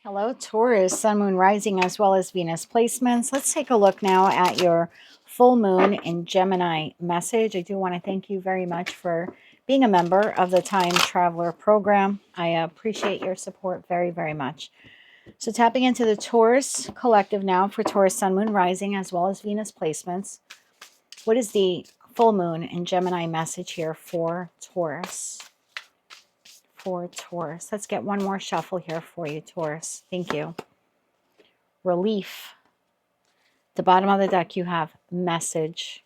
Hello, Taurus, Sun, Moon, Rising, as well as Venus placements. Let's take a look now at your full moon in Gemini message. I do want to thank you very much for being a member of the Time Traveler program. I appreciate your support very, very much. So tapping into the Taurus collective now for Taurus, Sun, Moon, Rising, as well as Venus placements. What is the full moon in Gemini message here for Taurus? For Taurus. Let's get one more shuffle here for you, Taurus. Thank you. Relief. The bottom of the deck, you have message.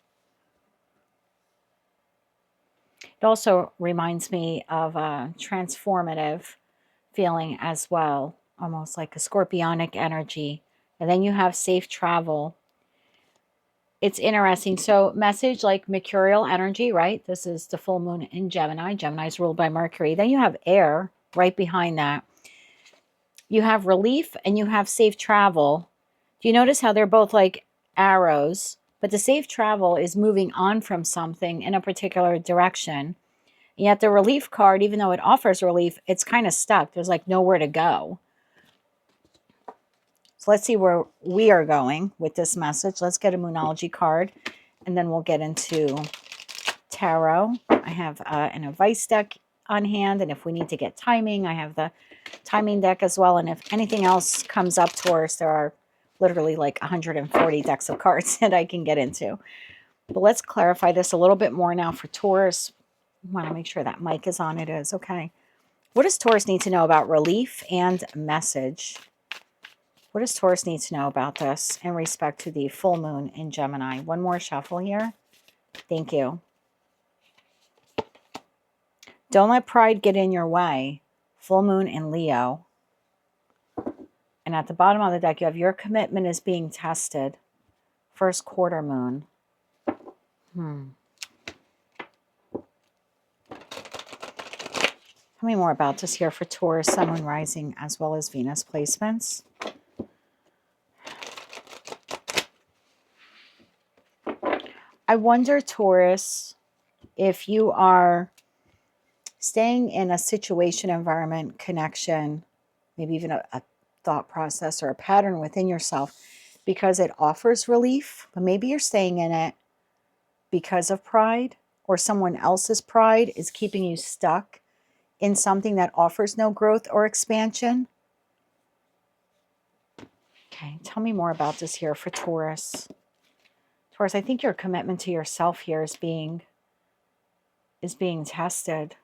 It also reminds me of a transformative feeling as well, almost like a scorpionic energy. And then you have safe travel. It's interesting. So message like mercurial energy, right? This is the full moon in Gemini. Gemini is ruled by Mercury. Then you have air right behind that. You have relief and you have safe travel. Do you notice how they're both like arrows? But the safe travel is moving on from something in a particular direction. And yet the relief card, even though it offers relief, it's kind of stuck. There's like nowhere to go. So let's see where we are going with this message. Let's get a Moonology card, and then we'll get into tarot. I have an advice deck on hand, and if we need to get timing, I have the timing deck as well. And if anything else comes up to us, there are literally like 140 decks of cards that I can get into. But let's clarify this a little bit more now for Taurus. I want to make sure that mic is on. It is. Okay. What does Taurus need to know about relief and message? What does Taurus need to know about this in respect to the full moon in Gemini? One more shuffle here. Thank you. Don't let pride get in your way. Full moon in Leo. And at the bottom of the deck, you have your commitment is being tested. First quarter moon. Tell me more about this here for Taurus, Sun, Moon, Rising, as well as Venus placements. I wonder, Taurus, if you are staying in a situation, environment, connection, maybe even a thought process or a pattern within yourself because it offers relief, but maybe you're staying in it because of pride, or someone else's pride is keeping you stuck in something that offers no growth or expansion. Okay, tell me more about this here for Taurus. Taurus, I think your commitment to yourself here is being tested.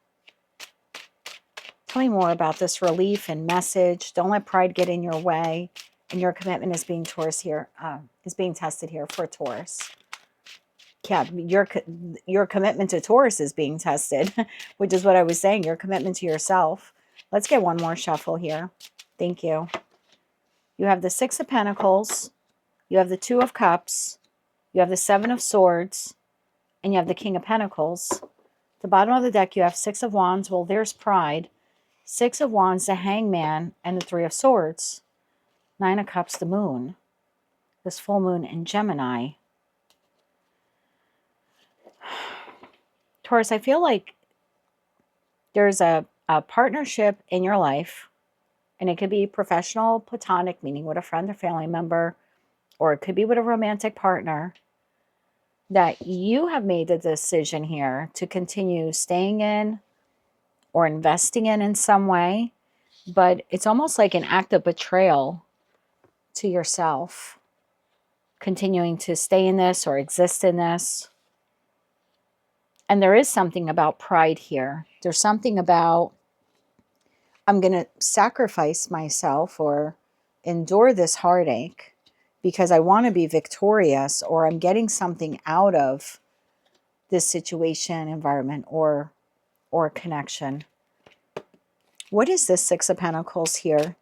Tell me more about this relief and message. Don't let pride get in your way. And your commitment is being Taurus here, is being tested here for Taurus. Yeah, your commitment to Taurus is being tested, which is what I was saying, your commitment to yourself. Let's get one more shuffle here. Thank you. You have the Six of Pentacles, you have the Two of Cups, you have the Seven of Swords, and you have the King of Pentacles. At the bottom of the deck, you have Six of Wands. Well, there's pride. Six of Wands, the Hangman, and the Three of Swords. Nine of Cups, the Moon. This full moon in Gemini. Taurus, I feel like there's a partnership in your life, and it could be professional, platonic, meaning with a friend or family member, or it could be with a romantic partner, that you have made the decision here to continue staying in or investing in some way, but it's almost like an act of betrayal to yourself, continuing to stay in this or exist in this. And there is something about pride here. There's something about, I'm going to sacrifice myself or endure this heartache because I want to be victorious, or I'm getting something out of this situation, environment, or connection. What is this Six of Pentacles here?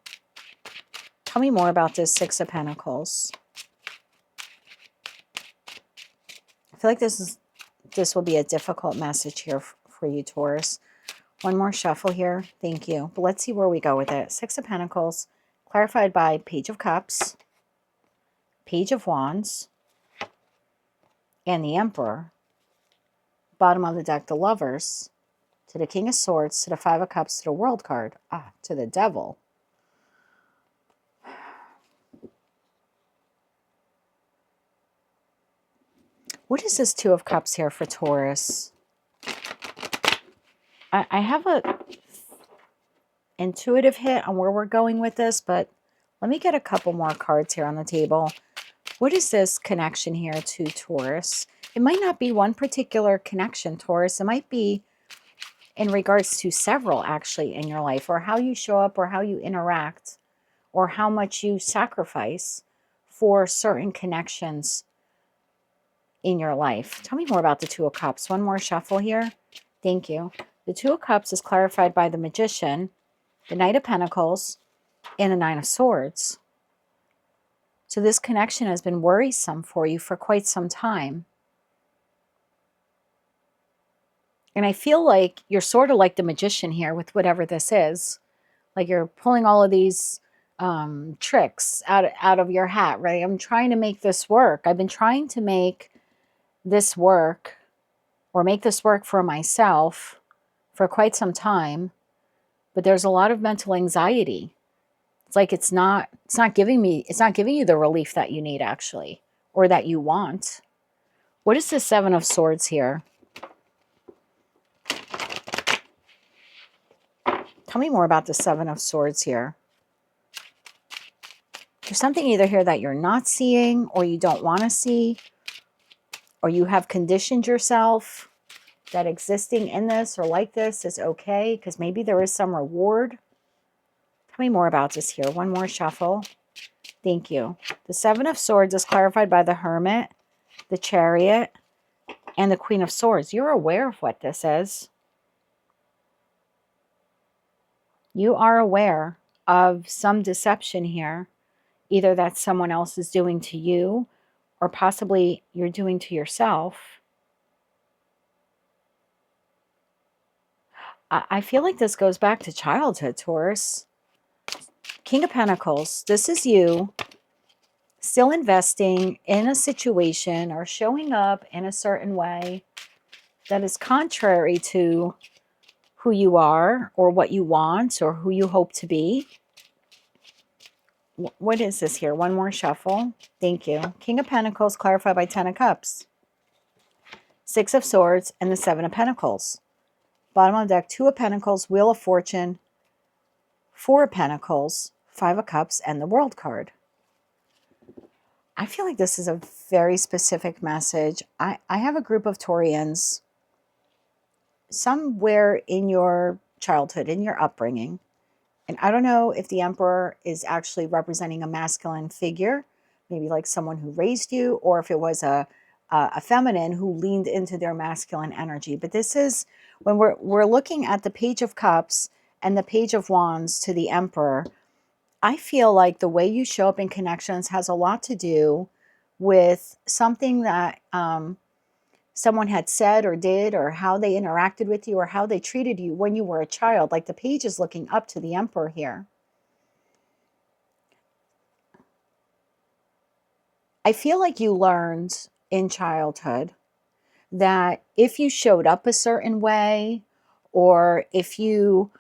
Tell me more about this Six of Pentacles. I feel like this will be a difficult message here for you, Taurus. One more shuffle here. Thank you. But let's see where we go with it. Six of Pentacles, clarified by Page of Cups, Page of Wands, and the Emperor. Bottom of the deck, the Lovers, to the King of Swords, to the Five of Cups, to the World card, to the Devil. What is this Two of Cups here for Taurus? I have a intuitive hit on where we're going with this, but let me get a couple more cards here on the table. What is this connection here to Taurus? It might not be one particular connection, Taurus. It might be in regards to several, actually, in your life, or how you show up, or how you interact, or how much you sacrifice for certain connections in your life. Tell me more about the Two of Cups. One more shuffle here. Thank you. The Two of Cups is clarified by the Magician, the Knight of Pentacles, and the Nine of Swords. So this connection has been worrisome for you for quite some time. And I feel like you're sort of like the Magician here with whatever this is. Like you're pulling all of these tricks out of your hat, right? I'm trying to make this work. I've been trying to make this work, or make this work for myself for quite some time. But there's a lot of mental anxiety. It's like it's not giving you the relief that you need, actually, or that you want. What is the Seven of Swords here? Tell me more about the Seven of Swords here. There's something either here that you're not seeing, or you don't want to see, or you have conditioned yourself that existing in this or like this is okay, because maybe there is some reward. Tell me more about this here. One more shuffle. Thank you. The Seven of Swords is clarified by the Hermit, the Chariot, and the Queen of Swords. You're aware of what this is. You are aware of some deception here, either that someone else is doing to you, or possibly you're doing to yourself. I feel like this goes back to childhood, Taurus. King of Pentacles, this is you still investing in a situation or showing up in a certain way that is contrary to who you are, or what you want, or who you hope to be. What is this here? One more shuffle. Thank you. King of Pentacles clarified by Ten of Cups, Six of Swords, and the Seven of Pentacles. Bottom of the deck, Two of Pentacles, Wheel of Fortune, Four of Pentacles, Five of Cups, and the World card. I feel like this is a very specific message. I have a group of Taurians somewhere in your childhood, in your upbringing. And I don't know if the Emperor is actually representing a masculine figure, maybe like someone who raised you, or if it was a feminine who leaned into their masculine energy. But this is, when we're looking at the Page of Cups and the Page of Wands to the Emperor, I feel like the way you show up in connections has a lot to do with something that someone had said or did, or how they interacted with you, or how they treated you when you were a child. Like the Page is looking up to the Emperor here. I feel like you learned in childhood that if you showed up a certain way, or if you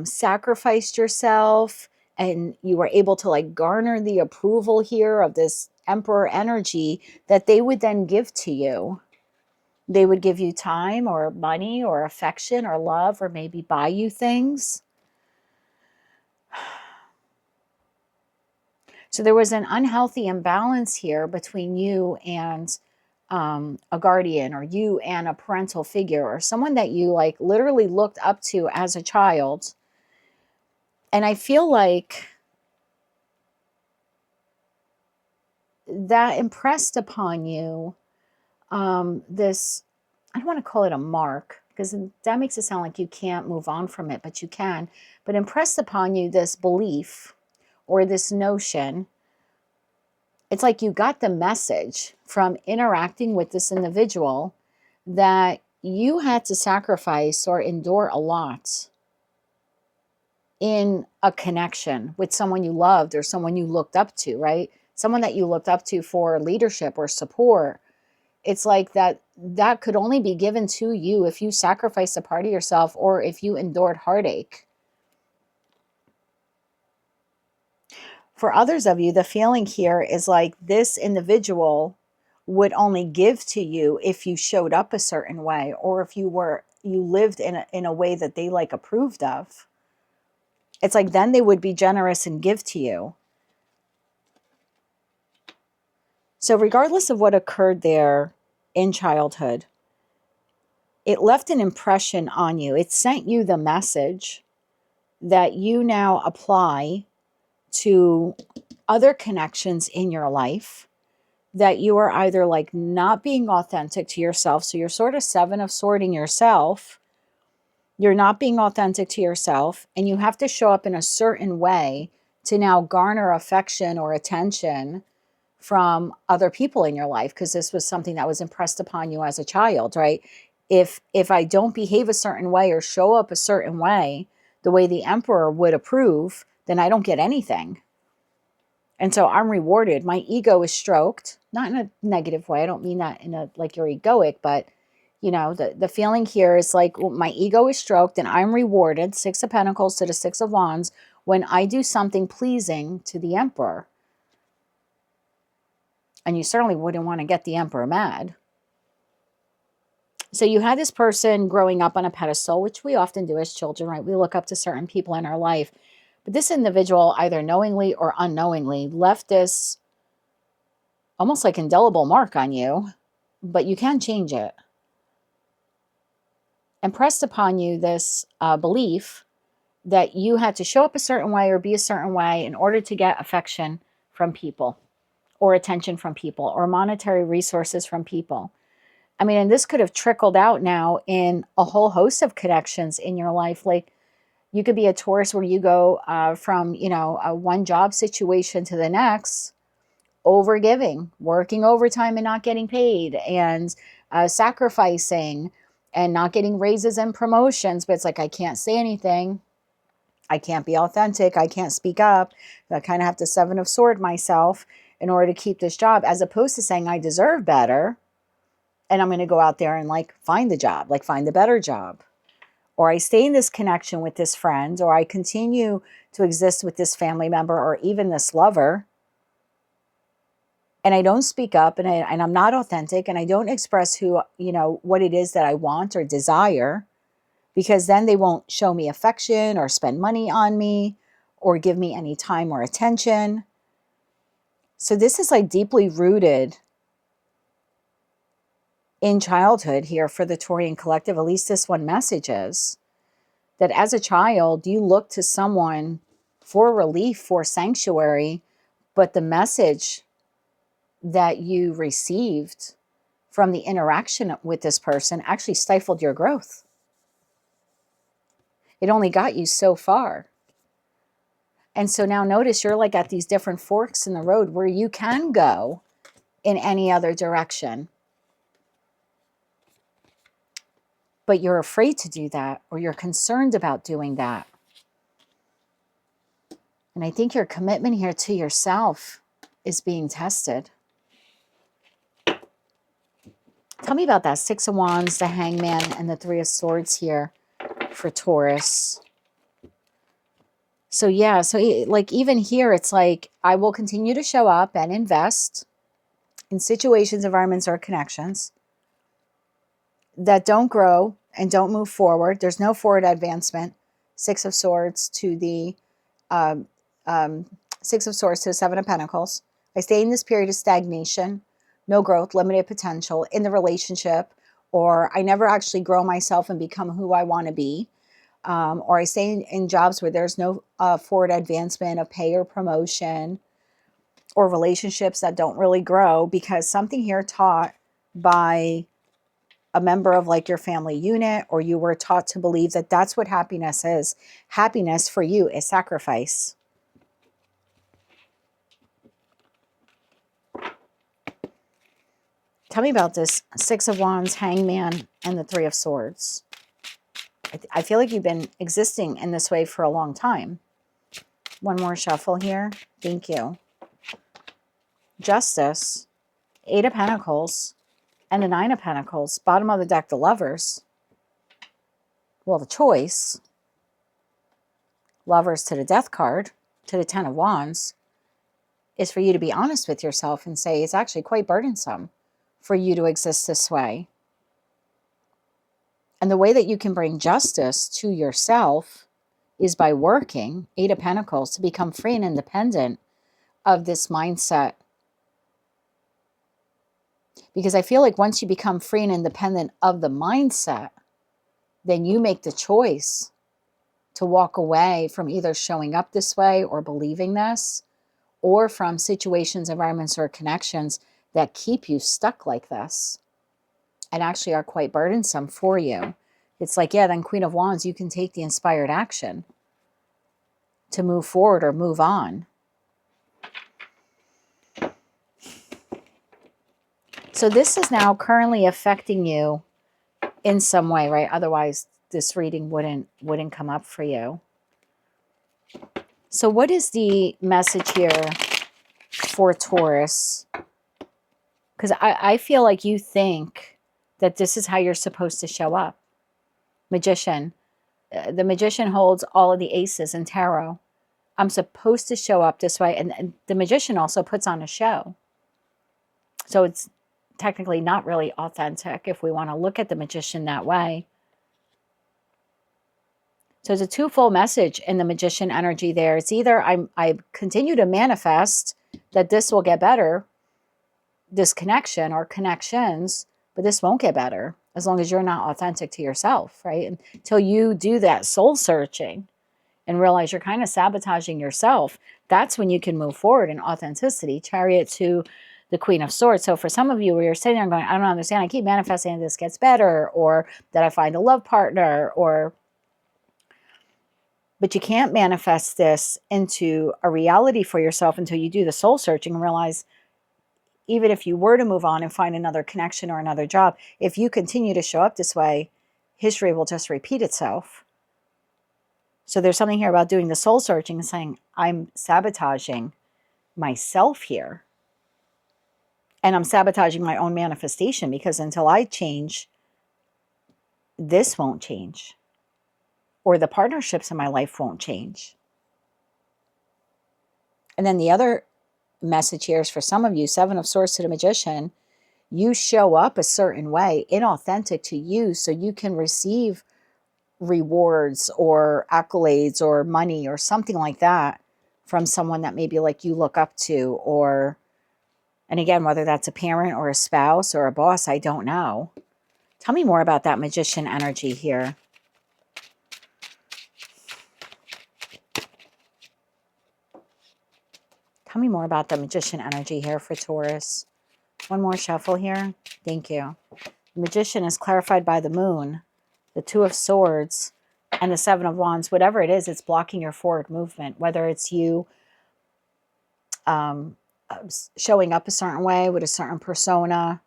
sacrificed yourself and you were able to like garner the approval here of this Emperor energy, that they would then give to you. They would give you time or money or affection or love, or maybe buy you things. So there was an unhealthy imbalance here between you and a guardian, or you and a parental figure, or someone that you like literally looked up to as a child. And I feel like that impressed upon you this, I don't want to call it a mark, because that makes it sound like you can't move on from it, but you can. But impressed upon you this belief, or this notion. It's like you got the message from interacting with this individual that you had to sacrifice or endure a lot in a connection with someone you loved, or someone you looked up to, right? Someone that you looked up to for leadership or support. It's like that could only be given to you if you sacrificed a part of yourself, or if you endured heartache. For others of you, the feeling here is like this individual would only give to you if you showed up a certain way, or if you lived in a way that they like approved of. It's like then they would be generous and give to you. So regardless of what occurred there in childhood, it left an impression on you. It sent you the message that you now apply to other connections in your life, that you are either like not being authentic to yourself. So you're sort of seven of sorting yourself. You're not being authentic to yourself, and you have to show up in a certain way to now garner affection or attention from other people in your life, because this was something that was impressed upon you as a child, right? If I don't behave a certain way or show up a certain way, the way the emperor would approve, then I don't get anything. And so I'm rewarded. My ego is stroked, not in a negative way. I don't mean that in a like you're egoic, but you know, the feeling here is like, well, my ego is stroked and I'm rewarded, 6 of Pentacles to the 6 of Wands, when I do something pleasing to the emperor. And you certainly wouldn't want to get the emperor mad. So you had this person growing up on a pedestal, which we often do as children, right? We look up to certain people in our life. But this individual, either knowingly or unknowingly, left this almost like indelible mark on you, but you can change it. Impressed upon you this belief that you had to show up a certain way or be a certain way in order to get affection from people, or attention from people, or monetary resources from people. I mean, and this could have trickled out now in a whole host of connections in your life. Like you could be a Taurus where you go from, you know, a one job situation to the next, overgiving, working overtime and not getting paid, and sacrificing and not getting raises and promotions. But it's like, I can't say anything. I can't be authentic. I can't speak up. I kind of have to 7 of Swords myself in order to keep this job, as opposed to saying I deserve better. And I'm going to go out there and like find the job, like find the better job. Or I stay in this connection with this friend, or I continue to exist with this family member, or even this lover. And I don't speak up, and I'm not authentic, and I don't express who, you know, what it is that I want or desire, because then they won't show me affection or spend money on me or give me any time or attention. So this is like deeply rooted in childhood here for the Taurian collective. At least this one message is that as a child, you look to someone for relief, for sanctuary, but the message that you received from the interaction with this person actually stifled your growth. It only got you so far. And so now notice you're like at these different forks in the road where you can go in any other direction. But you're afraid to do that, or you're concerned about doing that. And I think your commitment here to yourself is being tested. Tell me about that 6 of Wands, the Hangman, and the 3 of Swords here for Taurus. So yeah, so like even here, it's like, I will continue to show up and invest in situations, environments, or connections that don't grow and don't move forward. There's no forward advancement. 6 of Swords to the 6 of Swords to the 7 of Pentacles. I stay in this period of stagnation, no growth, limited potential in the relationship, or I never actually grow myself and become who I want to be. Or I stay in jobs where there's no forward advancement of pay or promotion, or relationships that don't really grow, because something here taught by a member of like your family unit, or you were taught to believe that that's what happiness is. Happiness for you is sacrifice. Tell me about this 6 of Wands, Hangman, and the 3 of Swords. I feel like you've been existing in this way for a long time. One more shuffle here. Thank you. Justice, 8 of Pentacles, and the 9 of Pentacles. Bottom of the deck, the Lovers. Well, the choice. Lovers to the Death card, to the 10 of Wands, is for you to be honest with yourself and say it's actually quite burdensome. for you to exist this way. And the way that you can bring justice to yourself is by working, Eight of Pentacles, to become free and independent of this mindset. Because I feel like once you become free and independent of the mindset, then you make the choice to walk away from either showing up this way or believing this, or from situations, environments, or connections that keep you stuck like this and actually are quite burdensome for you. It's like, yeah, then Queen of Wands, you can take the inspired action to move forward or move on. So this is now currently affecting you in some way, right? Otherwise, this reading wouldn't come up for you. So what is the message here for Taurus? Because I feel like you think that this is how you're supposed to show up. Magician. The Magician holds all of the aces in tarot. I'm supposed to show up this way. And the Magician also puts on a show. So it's technically not really authentic if we want to look at the Magician that way. So it's a twofold message in the Magician energy there. It's either I continue to manifest that this will get better, this connection or connections, but this won't get better as long as you're not authentic to yourself, right? Until you do that soul searching and realize you're kind of sabotaging yourself, that's when you can move forward in authenticity. Chariot to the Queen of Swords. So for some of you where you're sitting there going, I don't understand, I keep manifesting this gets better, or that I find a love partner, but you can't manifest this into a reality for yourself until you do the soul searching and realize, even if you were to move on and find another connection or another job, if you continue to show up this way, history will just repeat itself. So there's something here about doing the soul searching and saying, I'm sabotaging myself here. And I'm sabotaging my own manifestation, because until I change, this won't change. Or the partnerships in my life won't change. And then the other message here is for some of you, Seven of Swords to the Magician. You show up a certain way, inauthentic to you, so you can receive rewards or accolades or money or something like that from someone that maybe like you look up to, or, and again, whether that's a parent or a spouse or a boss, I don't know. Tell me more about that Magician energy here. Tell me more about the Magician energy here for Taurus. One more shuffle here. Thank you. The Magician is clarified by the Moon, the Two of Swords, and the Seven of Wands. Whatever it is, it's blocking your forward movement. Whether it's you showing up a certain way with a certain persona,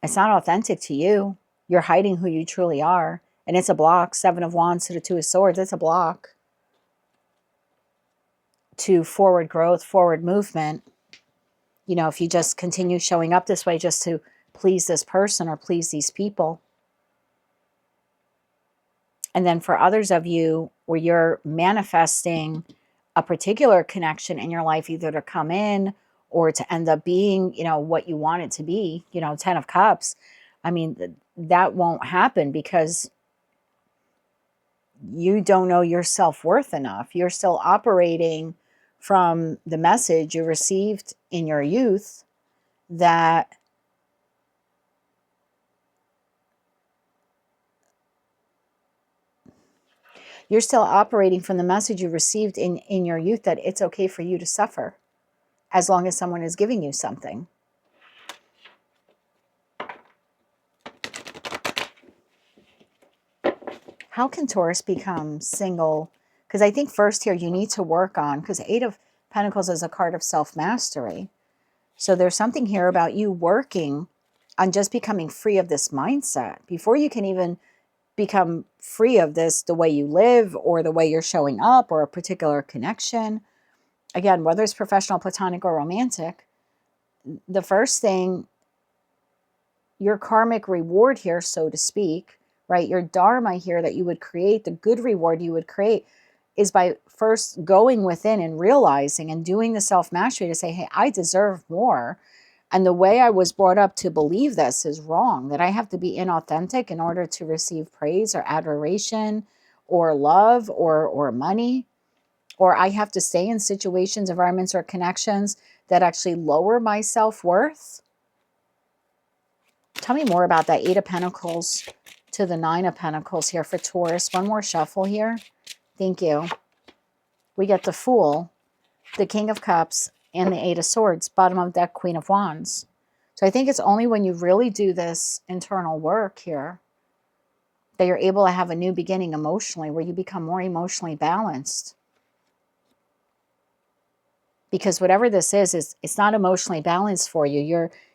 it's not authentic to you. You're hiding who you truly are. And it's a block. Seven of Wands to the Two of Swords. It's a block to forward growth, forward movement. You know, if you just continue showing up this way just to please this person or please these people. And then for others of you where you're manifesting a particular connection in your life, either to come in or to end up being, you know, what you want it to be, you know, 10 of Cups. I mean, that won't happen because you don't know your self-worth enough. You're still operating from the message you received in your youth that you're still operating from the message you received in your youth that it's okay for you to suffer as long as someone is giving you something. How can Taurus become single? Because I think first here you need to work on, because Eight of Pentacles is a card of self-mastery. So there's something here about you working on just becoming free of this mindset before you can even become free of this, the way you live or the way you're showing up or a particular connection. Again, whether it's professional, platonic, or romantic, the first thing, your karmic reward here, so to speak, right? Your dharma here that you would create, the good reward you would create, is by first going within and realizing and doing the self-mastery to say, hey, I deserve more. And the way I was brought up to believe this is wrong, that I have to be inauthentic in order to receive praise or adoration or love or money, or I have to stay in situations, environments, or connections that actually lower my self-worth. Tell me more about that 8 of Pentacles to the 9 of Pentacles here for Taurus. One more shuffle here. Thank you. We get the Fool, the King of Cups, and the 8 of Swords. Bottom of the deck, Queen of Wands. So I think it's only when you really do this internal work here that you're able to have a new beginning emotionally, where you become more emotionally balanced. Because whatever this is it's not emotionally balanced for you.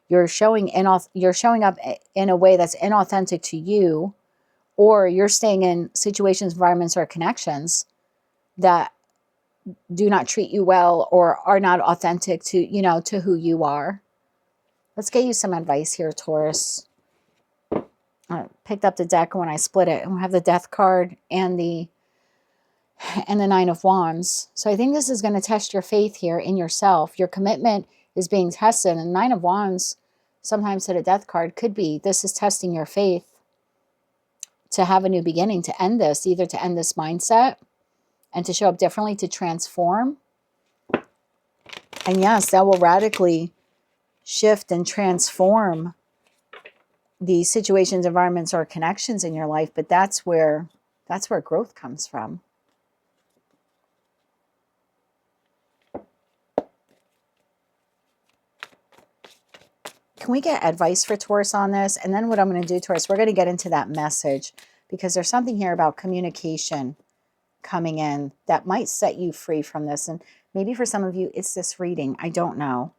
You're showing up in a way that's inauthentic to you, or you're staying in situations, environments, or connections that do not treat you well or are not authentic to, to who you are. Let's get you some advice here, Taurus. I picked up the deck when I split it, and we have the Death card and the 9 of Wands. So I think this is going to test your faith here in yourself. Your commitment is being tested. And 9 of Wands, sometimes to the Death card, could be this is testing your faith to have a new beginning, to end this, either to end this mindset and to show up differently, to transform. And yes, that will radically shift and transform the situations, environments, or connections in your life. But that's where growth comes from. Can we get advice for Taurus on this? And then what I'm going to do, Taurus, we're going to get into that message, because there's something here about communication coming in that might set you free from this. And maybe for some of you, it's this reading. I don't know.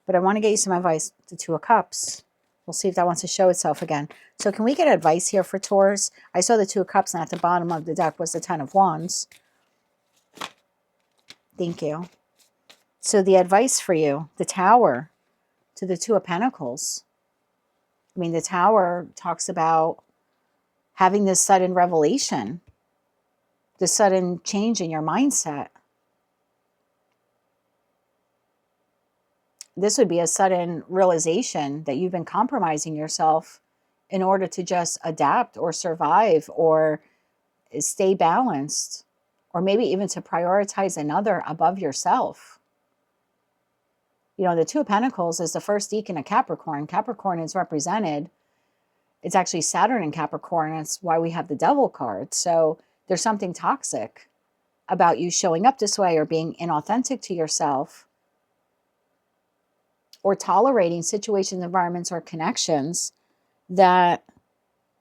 But I want to get you some advice. The 2 of Cups. We'll see if that wants to show itself again. So can we get advice here for Taurus? I saw the 2 of Cups, and at the bottom of the deck was the 10 of Wands. Thank you. So the advice for you, the Tower to the 2 of Pentacles. I mean, the Tower talks about having this sudden revelation, this sudden change in your mindset. This would be a sudden realization that you've been compromising yourself in order to just adapt or survive or stay balanced, or maybe even to prioritize another above yourself. The 2 of Pentacles is the first decan of Capricorn. Capricorn is represented. It's actually Saturn in Capricorn. That's why we have the Devil card. So there's something toxic about you showing up this way, or being inauthentic to yourself, or tolerating situations, environments, or connections that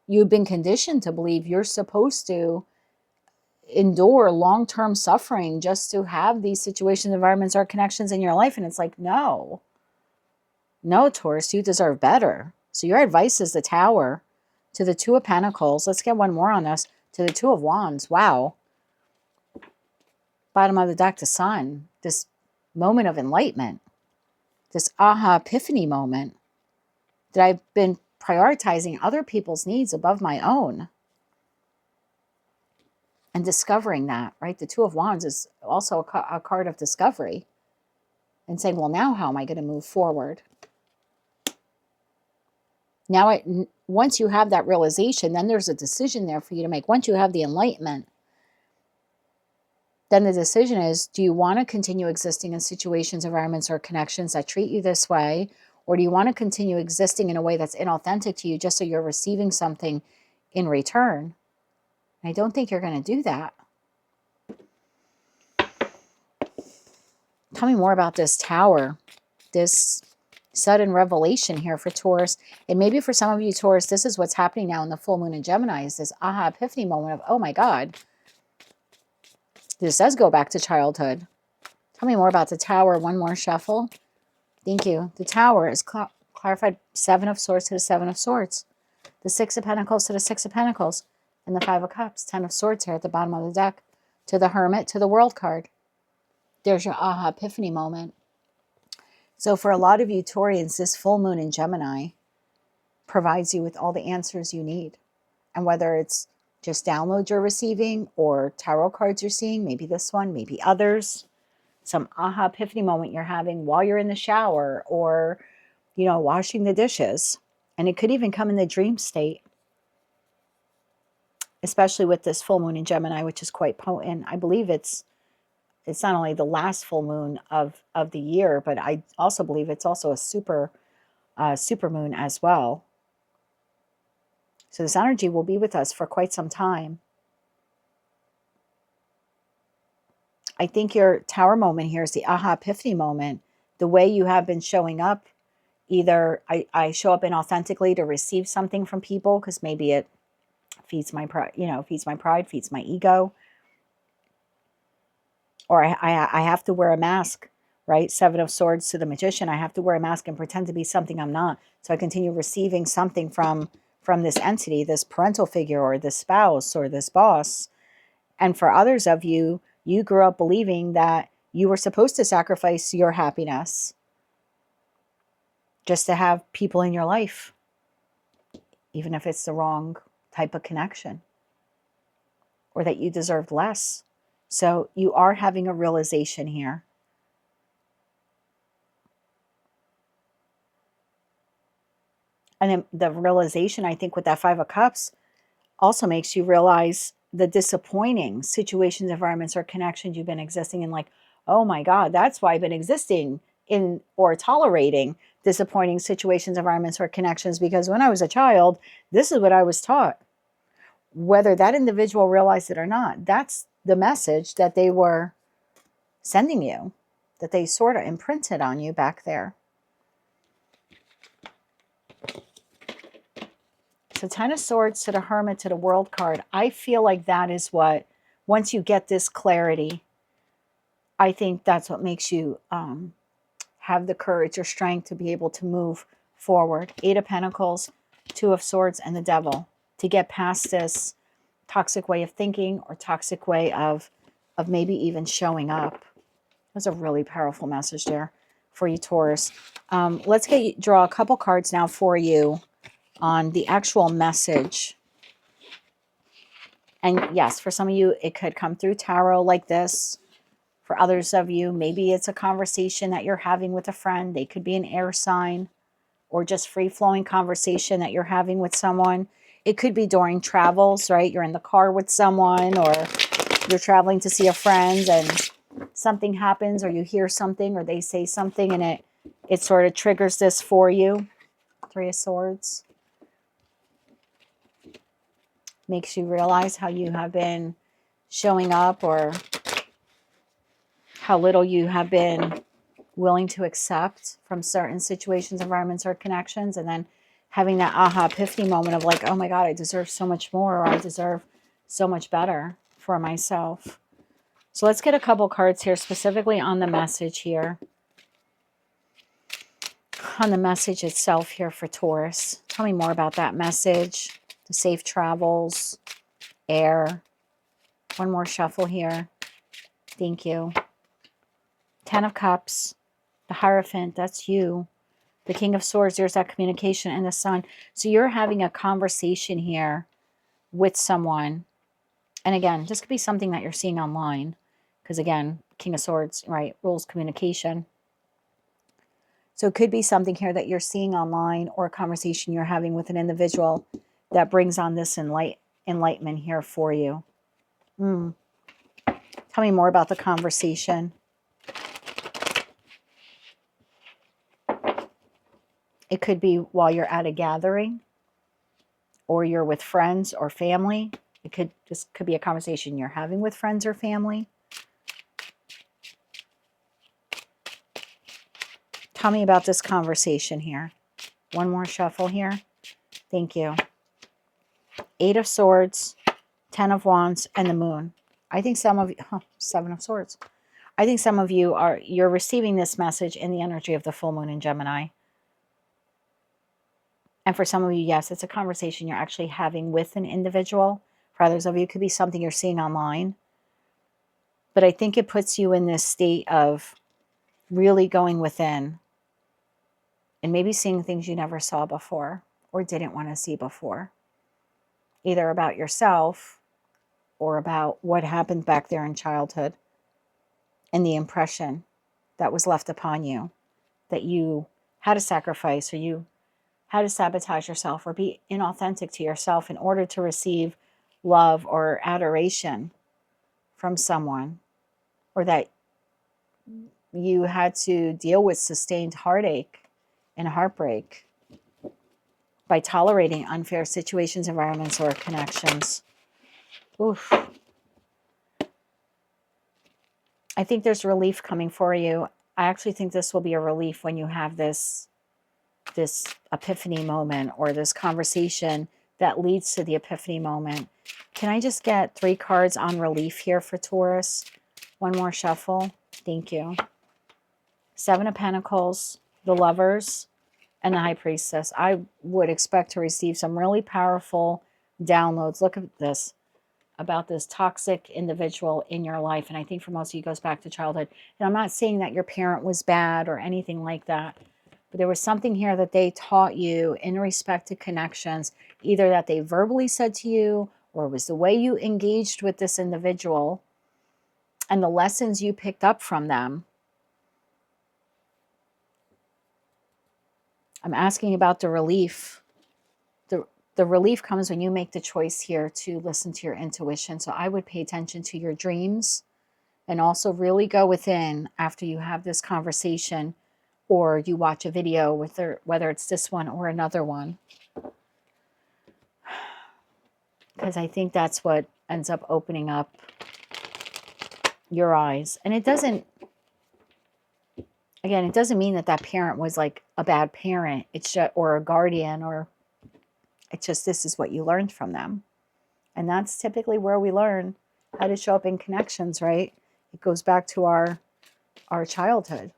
you've been conditioned to believe you're supposed to endure long-term suffering just to have these situations, environments, or connections in your life. And it's like, no, Taurus, you deserve better. So your advice is the Tower to the 2 of Pentacles. Let's get one more on this. To the 2 of Wands. Wow. Bottom of the deck, the Sun. This moment of enlightenment. This aha epiphany moment that I've been prioritizing other people's needs above my own. And discovering that, right? The 2 of Wands is also a card of discovery. And saying, well, now how am I going to move forward? Now, once you have that realization, then there's a decision there for you to make. Once you have the enlightenment, then the decision is, do you want to continue existing in situations, environments, or connections that treat you this way? Or do you want to continue existing in a way that's inauthentic to you just so you're receiving something in return? I don't think you're going to do that. Tell me more about this Tower, this sudden revelation here for Taurus. And maybe for some of you, Taurus, this is what's happening now in the full moon in Gemini, is this aha epiphany moment of, oh my God, this does go back to childhood. Tell me more about the Tower. One more shuffle. Thank you. The Tower is clarified 7 of Swords to the 7 of Swords. The 6 of Pentacles to the 6 of Pentacles. And the 5 of Cups. 10 of Swords here at the bottom of the deck. To the Hermit, to the World card. There's your aha epiphany moment. So for a lot of you Taurians, this full moon in Gemini provides you with all the answers you need. And whether it's just downloads you're receiving or tarot cards you're seeing, maybe this one, maybe others, some aha epiphany moment you're having while you're in the shower, or you know, washing the dishes. And it could even come in the dream state, especially with this full moon in Gemini, which is quite potent. I believe it's not only the last full moon of the year, but I also believe it's also a super moon as well. So this energy will be with us for quite some time. I think your tower moment here is the aha epiphany moment. The way you have been showing up, either I show up inauthentically to receive something from people because maybe it feeds my pride, feeds my pride, feeds my ego. Or I have to wear a mask, right? Seven of Swords to the Magician. I have to wear a mask and pretend to be something I'm not. So I continue receiving something from this entity, this parental figure or this spouse or this boss. And for others of you, you grew up believing that you were supposed to sacrifice your happiness just to have people in your life, even if it's the wrong type of connection, or that you deserved less. So you are having a realization here. And then the realization, I think, with that Five of Cups also makes you realize the disappointing situations, environments, or connections you've been existing in. Like, oh my God, that's why I've been existing in or tolerating disappointing situations, environments, or connections, because when I was a child, this is what I was taught. Whether that individual realized it or not, that's the message that they were sending you, that they sort of imprinted on you back there. So Ten of Swords to the Hermit to the World card. I feel like that is what, once you get this clarity, I think that's what makes you have the courage or strength to be able to move forward. Eight of Pentacles, Two of Swords, and the Devil. To get past this toxic way of thinking or toxic way of maybe even showing up. That's a really powerful message there for you, Taurus. Let's draw a couple cards now for you on the actual message. And yes, for some of you, it could come through tarot like this. For others of you, maybe it's a conversation that you're having with a friend. They could be an air sign, or just free-flowing conversation that you're having with someone. It could be during travels, right? You're in the car with someone, or you're traveling to see a friend and something happens, or you hear something, or they say something, and it sort of triggers this for you. Three of Swords. Makes you realize how you have been showing up, or how little you have been willing to accept from certain situations, environments, or connections. And then having that aha epiphany moment of like, oh my God, I deserve so much more, or I deserve so much better for myself. So let's get a couple cards here specifically on the message here. On the message itself here for Taurus. Tell me more about that message. The safe travels, air. One more shuffle here. Thank you. Ten of Cups, the Hierophant, that's you. The King of Swords, there's that communication, and the Sun. So you're having a conversation here with someone. And again, this could be something that you're seeing online. Because again, King of Swords, right, rules communication. So it could be something here that you're seeing online, or a conversation you're having with an individual that brings on this enlightenment here for you. Tell me more about the conversation. It could be while you're at a gathering, or you're with friends or family. This could be a conversation you're having with friends or family. Tell me about this conversation here. One more shuffle here. Thank you. Eight of Swords, Ten of Wands, and the Moon. I think some of you, Seven of Swords. I think some of you you're receiving this message in the energy of the full moon in Gemini. And for some of you, yes, it's a conversation you're actually having with an individual. For others of you, it could be something you're seeing online. But I think it puts you in this state of really going within and maybe seeing things you never saw before or didn't want to see before. Either about yourself or about what happened back there in childhood and the impression that was left upon you that you how to sacrifice, or how to sabotage yourself or be inauthentic to yourself in order to receive love or adoration from someone, or that you had to deal with sustained heartache and heartbreak by tolerating unfair situations, environments, or connections. Oof. I think there's relief coming for you. I actually think this will be a relief when you have this epiphany moment, or this conversation that leads to the epiphany moment. Can I just get 3 cards on relief here for Taurus? One more shuffle. Thank you. 7 of Pentacles, the Lovers, and the High Priestess. I would expect to receive some really powerful downloads. Look at this, about this toxic individual in your life. And I think for most of you, it goes back to childhood. And I'm not saying that your parent was bad or anything like that, but there was something here that they taught you in respect to connections, either that they verbally said to you, or it was the way you engaged with this individual and the lessons you picked up from them. I'm asking about the relief. The relief comes when you make the choice here to listen to your intuition. So I would pay attention to your dreams, and also really go within after you have this conversation, or you watch a video with her, whether it's this one or another one. Because I think that's what ends up opening up your eyes. And it doesn't, again, it doesn't mean that that parent was like a bad parent. It's just, or a guardian, or it's just, this is what you learned from them. And that's typically where we learn how to show up in connections, right? It goes back to our childhood.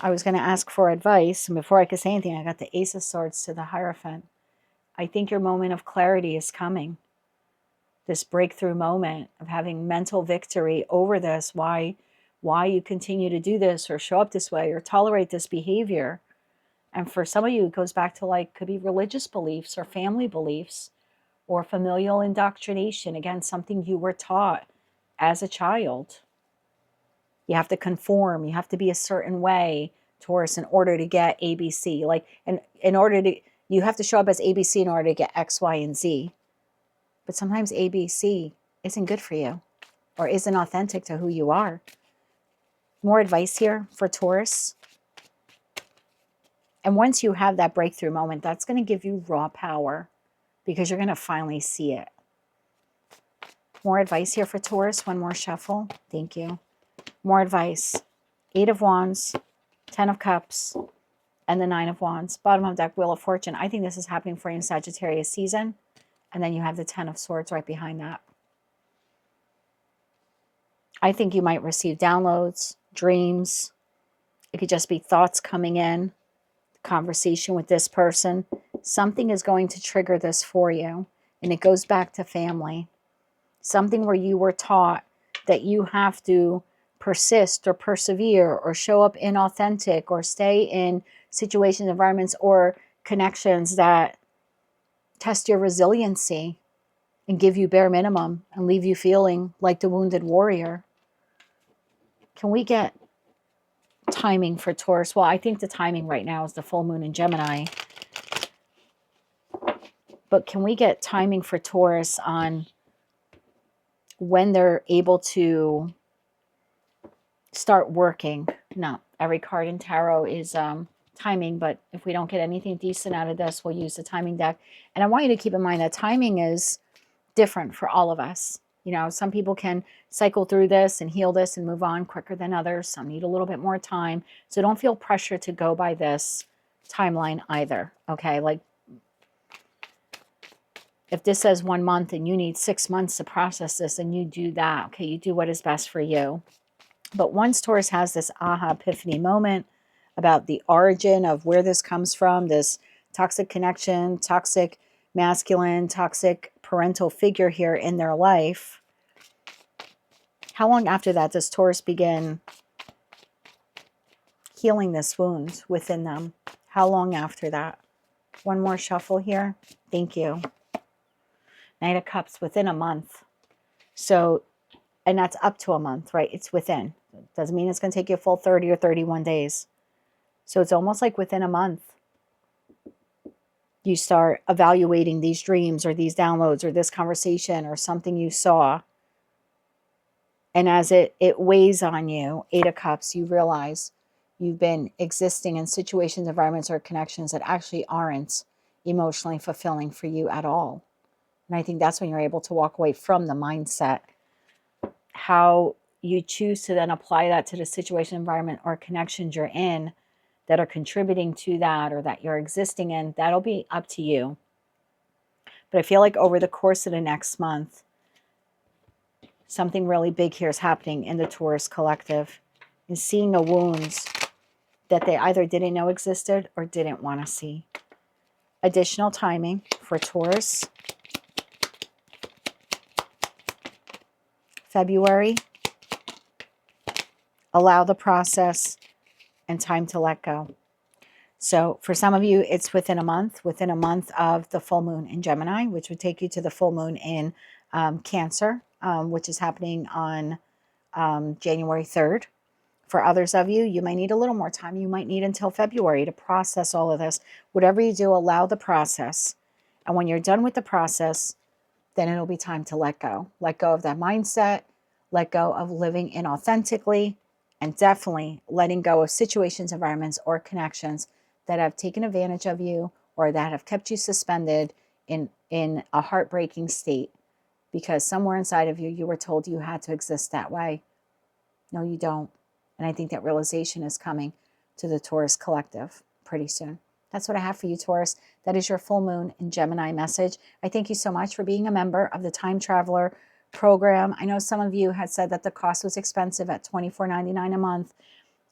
I was going to ask for advice, and before I could say anything, I got the Ace of Swords to the Hierophant. I think your moment of clarity is coming. This breakthrough moment of having mental victory over this, why you continue to do this, or show up this way, or tolerate this behavior. And for some of you, it goes back to, like, could be religious beliefs or family beliefs or familial indoctrination. Again, something you were taught as a child. You have to conform. You have to be a certain way, Taurus, in order to get ABC. Like, you have to show up as ABC in order to get X, Y, and Z. But sometimes ABC isn't good for you, or isn't authentic to who you are. More advice here for Taurus. And once you have that breakthrough moment, that's going to give you raw power, because you're going to finally see it. More advice here for Taurus. One more shuffle. Thank you. More advice. 8 of Wands, 10 of Cups, and the 9 of Wands. Bottom of deck, Wheel of Fortune. I think this is happening for you in Sagittarius season. And then you have the 10 of Swords right behind that. I think you might receive downloads, dreams. It could just be thoughts coming in, conversation with this person. Something is going to trigger this for you. And it goes back to family. Something where you were taught that you have to persist or persevere or show up inauthentic or stay in situations, environments, or connections that test your resiliency and give you bare minimum and leave you feeling like the wounded warrior. Can we get timing for Taurus? Well, I think the timing right now is the full moon in Gemini. But can we get timing for Taurus on when they're able to start working? No, every card in tarot is timing, but if we don't get anything decent out of this, we'll use the timing deck. And I want you to keep in mind that timing is different for all of us. You know, some people can cycle through this and heal this and move on quicker than others. Some need a little bit more time. So don't feel pressure to go by this timeline either. Okay, like if this says 1 month and you need 6 months to process this, and you do that. Okay, you do what is best for you. But once Taurus has this aha epiphany moment about the origin of where this comes from, this toxic connection, toxic masculine, toxic parental figure here in their life, how long after that does Taurus begin healing this wound within them? How long after that? One more shuffle here. Thank you. Knight of Cups, within a month. So And that's up to a month, right? It's within. Doesn't mean it's going to take you a full 30 or 31 days. So it's almost like within a month, you start evaluating these dreams or these downloads or this conversation or something you saw. And as it weighs on you, 8 of Cups, you realize you've been existing in situations, environments, or connections that actually aren't emotionally fulfilling for you at all. And I think that's when you're able to walk away from the mindset. How you choose to then apply that to the situation, environment, or connections you're in that are contributing to that or that you're existing in, that'll be up to you. But I feel like over the course of the next month, something really big here is happening in the Taurus collective, and seeing a wounds that they either didn't know existed or didn't want to see. Additional timing for Taurus. February. Allow the process and time to let go. So for some of you, it's within a month of the full moon in Gemini, which would take you to the full moon in Cancer, which is happening on January 3rd. For others of you, you might need a little more time. You might need until February to process all of this. Whatever you do, allow the process. And when you're done with the process, then it'll be time to let go. Let go of that mindset, let go of living inauthentically, and definitely letting go of situations, environments, or connections that have taken advantage of you or that have kept you suspended in a heartbreaking state because somewhere inside of you, you were told you had to exist that way. No, you don't. And I think that realization is coming to the Taurus collective pretty soon. That's what I have for you, Taurus. That is your full moon in Gemini message. I thank you so much for being a member of the Time Traveler program. I know some of you had said that the cost was expensive at $24.99 a month.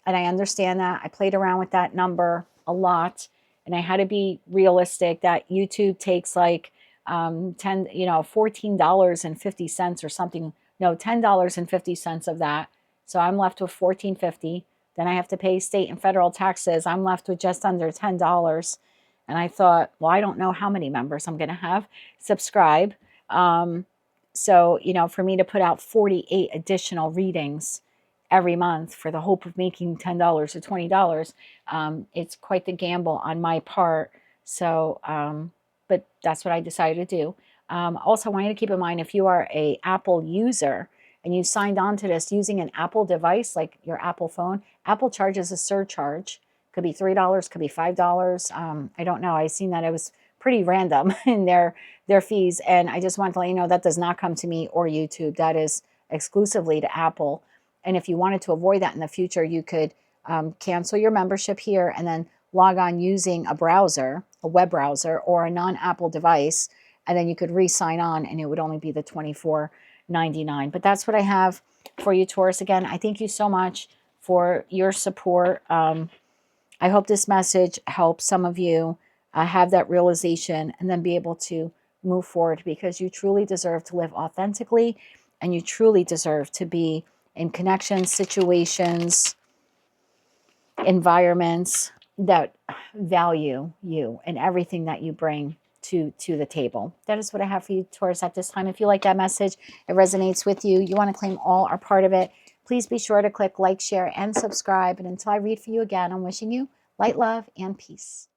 And I understand that. I played around with that number a lot. And I had to be realistic that YouTube takes like $14.50 or something. No, $10.50 of that. So I'm left with $14.50. Then I have to pay state and federal taxes. I'm left with just under $10. And I thought, well, I don't know how many members I'm going to have subscribe. So, for me to put out 48 additional readings every month for the hope of making $10 or $20, it's quite the gamble on my part. So, but that's what I decided to do. Also, I want you to keep in mind, if you are a Apple user and you signed on to this using an Apple device, like your Apple phone, Apple charges a surcharge. Could be $3, could be $5. I don't know. I've seen that it was pretty random in their fees. And I just want to let you know that does not come to me or YouTube. That is exclusively to Apple. And if you wanted to avoid that in the future, you could cancel your membership here and then log on using a browser, a web browser, or a non-Apple device. And then you could re-sign on and it would only be the $24.99. But that's what I have for you, Taurus. Again, I thank you so much for your support. I hope this message helps some of you have that realization and then be able to move forward, because you truly deserve to live authentically and you truly deserve to be in connections, situations, environments that value you and everything that you bring to the table. That is what I have for you, Taurus, at this time. If you like that message, it resonates with you, you want to claim all or part of it, please be sure to click like, share, and subscribe. And until I read for you again, I'm wishing you light, love, and peace.